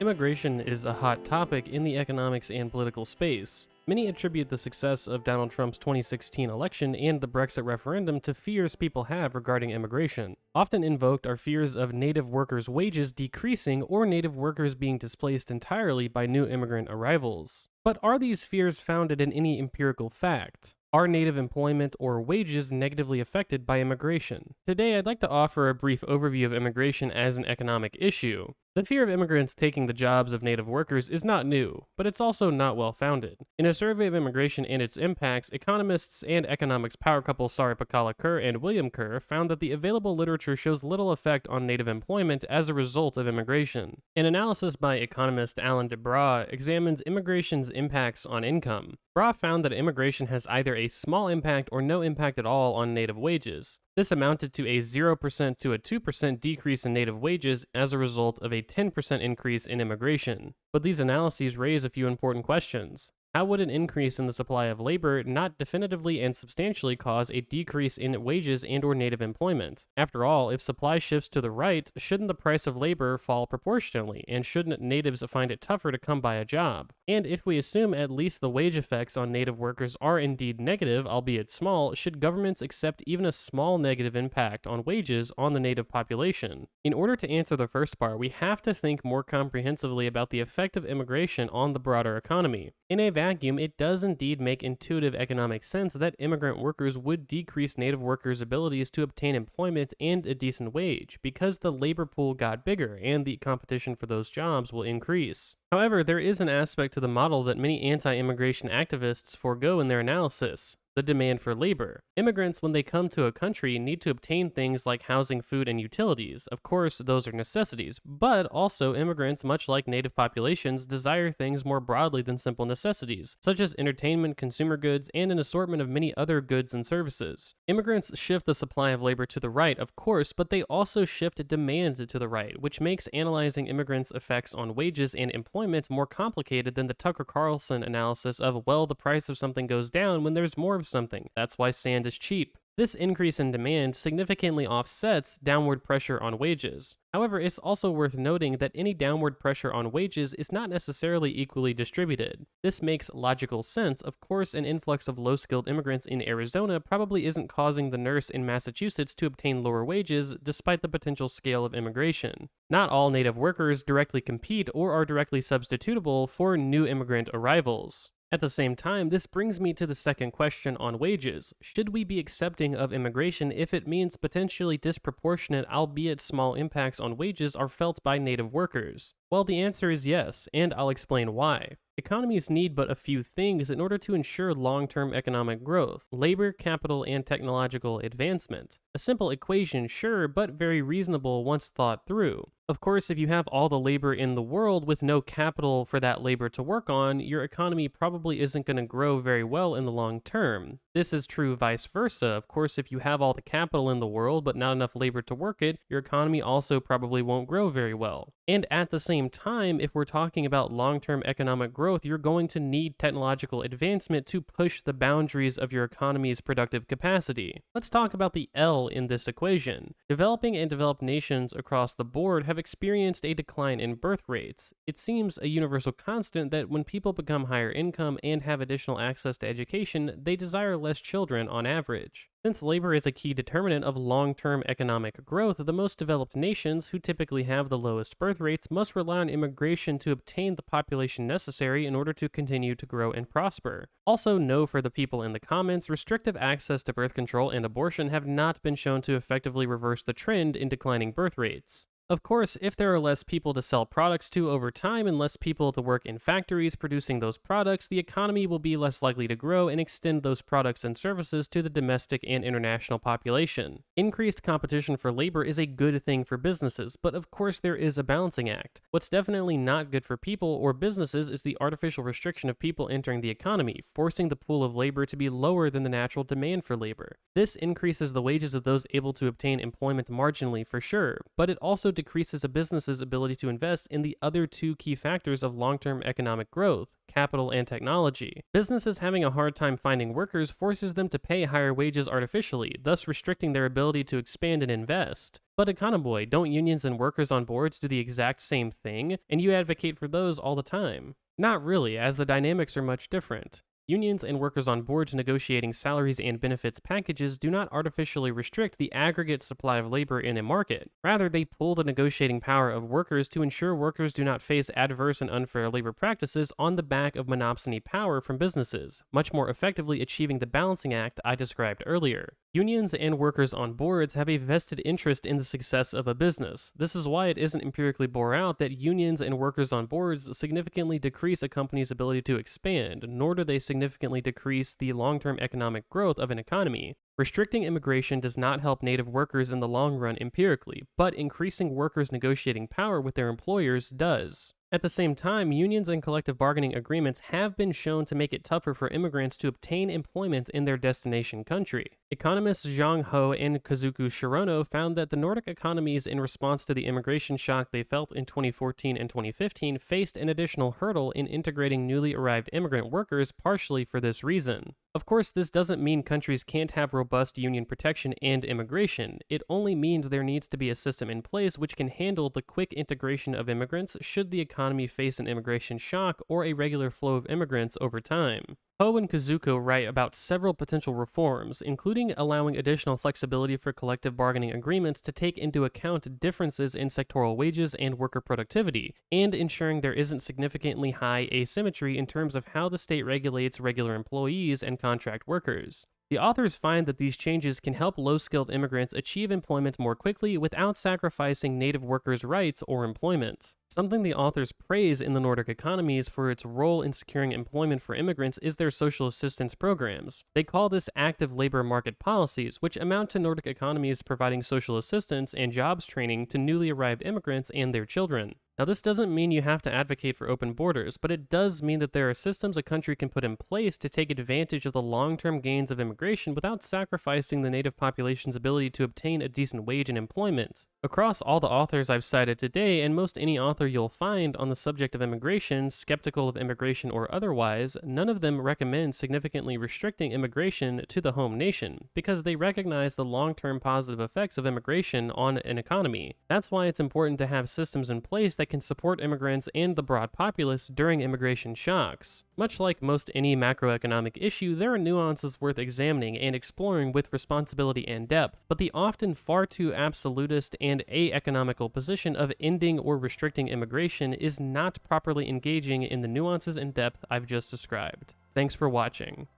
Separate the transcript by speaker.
Speaker 1: Immigration is a hot topic in the economics and political space. Many attribute the success of Donald Trump's 2016 election and the Brexit referendum to fears people have regarding immigration. Often invoked are fears of native workers' wages decreasing or native workers being displaced entirely by new immigrant arrivals. But are these fears founded in any empirical fact? Are native employment or wages negatively affected by immigration? Today, I'd like to offer a brief overview of immigration as an economic issue. The fear of immigrants taking the jobs of native workers is not new, but it's also not well founded. In a survey of immigration and its impacts, economists and economics power couple Saripakala Kerr and William Kerr found that the available literature shows little effect on native employment as a result of immigration. An analysis by economist Alan DeBra examines immigration's impacts on income. Bra found that immigration has either a small impact or no impact at all on native wages. This amounted to a 0% to a 2% decrease in native wages as a result of a 10% increase in immigration. But these analyses raise a few important questions. How would an increase in the supply of labor not definitively and substantially cause a decrease in wages and/or native employment? After all, if supply shifts to the right, shouldn't the price of labor fall proportionally, and shouldn't natives find it tougher to come by a job? And if we assume at least the wage effects on native workers are indeed negative, albeit small, should governments accept even a small negative impact on wages on the native population? In order to answer the first part, we have to think more comprehensively about the effect of immigration on the broader economy. In a vacuum, it does indeed make intuitive economic sense that immigrant workers would decrease native workers' abilities to obtain employment and a decent wage, because the labor pool got bigger and the competition for those jobs will increase. However, there is an aspect to the model that many anti-immigration activists forego in their analysis: the demand for labor. Immigrants, when they come to a country, need to obtain things like housing, food, and utilities. Of course, those are necessities, but also immigrants, much like native populations, desire things more broadly than simple necessities, such as entertainment, consumer goods, and an assortment of many other goods and services. Immigrants shift the supply of labor to the right, of course, but they also shift demand to the right, which makes analyzing immigrants' effects on wages and employment more complicated than the Tucker Carlson analysis of, well, the price of something goes down when there's more of something. That's why sand is cheap. This increase in demand significantly offsets downward pressure on wages. However, it's also worth noting that any downward pressure on wages is not necessarily equally distributed. This makes logical sense. Of course, an influx of low-skilled immigrants in Arizona probably isn't causing the nurse in Massachusetts to obtain lower wages despite the potential scale of immigration. Not all native workers directly compete or are directly substitutable for new immigrant arrivals. At the same time, this brings me to the second question on wages. Should we be accepting of immigration if it means potentially disproportionate, albeit small, impacts on wages are felt by native workers? Well, the answer is yes, and I'll explain why. Economies need but a few things in order to ensure long-term economic growth: labor, capital, and technological advancement. A simple equation, sure, but very reasonable once thought through. Of course, if you have all the labor in the world with no capital for that labor to work on, your economy probably isn't going to grow very well in the long term. This is true vice versa. Of course, if you have all the capital in the world but not enough labor to work it, your economy also probably won't grow very well. And at the same time, if we're talking about long-term economic growth, you're going to need technological advancement to push the boundaries of your economy's productive capacity. Let's talk about the L in this equation. Developing and developed nations across the board have experienced a decline in birth rates. It seems a universal constant that when people become higher income and have additional access to education, they desire less children on average. Since labor is a key determinant of long-term economic growth, the most developed nations, who typically have the lowest birth rates, must rely on immigration to obtain the population necessary in order to continue to grow and prosper. Also, know for the people in the comments, restrictive access to birth control and abortion have not been shown to effectively reverse the trend in declining birth rates. Of course, if there are less people to sell products to over time and less people to work in factories producing those products, the economy will be less likely to grow and extend those products and services to the domestic and international population. Increased competition for labor is a good thing for businesses, but of course there is a balancing act. What's definitely not good for people or businesses is the artificial restriction of people entering the economy, forcing the pool of labor to be lower than the natural demand for labor. This increases the wages of those able to obtain employment marginally for sure, but it also decreases a business's ability to invest in the other two key factors of long-term economic growth: capital and technology. Businesses having a hard time finding workers forces them to pay higher wages artificially, thus restricting their ability to expand and invest. But Econoboy, don't unions and workers on boards do the exact same thing, and you advocate for those all the time? Not really, as the dynamics are much different. Unions and workers on boards negotiating salaries and benefits packages do not artificially restrict the aggregate supply of labor in a market. Rather, they pull the negotiating power of workers to ensure workers do not face adverse and unfair labor practices on the back of monopsony power from businesses, much more effectively achieving the balancing act I described earlier. Unions and workers on boards have a vested interest in the success of a business. This is why it isn't empirically bore out that unions and workers on boards significantly decrease a company's ability to expand, nor do they significantly decrease the long-term economic growth of an economy. Restricting immigration does not help native workers in the long run empirically, but increasing workers' negotiating power with their employers does. At the same time, unions and collective bargaining agreements have been shown to make it tougher for immigrants to obtain employment in their destination country. Economists Zhang Ho and Kazuku Shirono found that the Nordic economies, in response to the immigration shock they felt in 2014 and 2015, faced an additional hurdle in integrating newly arrived immigrant workers, partially for this reason. Of course, this doesn't mean countries can't have robust union protection and immigration. It only means there needs to be a system in place which can handle the quick integration of immigrants should the economy face an immigration shock or a regular flow of immigrants over time. Ho and Kazuko write about several potential reforms, including allowing additional flexibility for collective bargaining agreements to take into account differences in sectoral wages and worker productivity, and ensuring there isn't significantly high asymmetry in terms of how the state regulates regular employees and contract workers. The authors find that these changes can help low-skilled immigrants achieve employment more quickly without sacrificing native workers' rights or employment. Something the authors praise in the Nordic economies for its role in securing employment for immigrants is their social assistance programs. They call this active labor market policies, which amount to Nordic economies providing social assistance and jobs training to newly arrived immigrants and their children. Now, this doesn't mean you have to advocate for open borders, but it does mean that there are systems a country can put in place to take advantage of the long-term gains of immigration without sacrificing the native population's ability to obtain a decent wage and employment. Across all the authors I've cited today, and most any author you'll find on the subject of immigration, skeptical of immigration or otherwise, none of them recommend significantly restricting immigration to the home nation, because they recognize the long-term positive effects of immigration on an economy. That's why it's important to have systems in place that can support immigrants and the broad populace during immigration shocks. Much like most any macroeconomic issue, there are nuances worth examining and exploring with responsibility and depth, but the often far too absolutist and a-economical position of ending or restricting immigration is not properly engaging in the nuances and depth I've just described. Thanks for watching.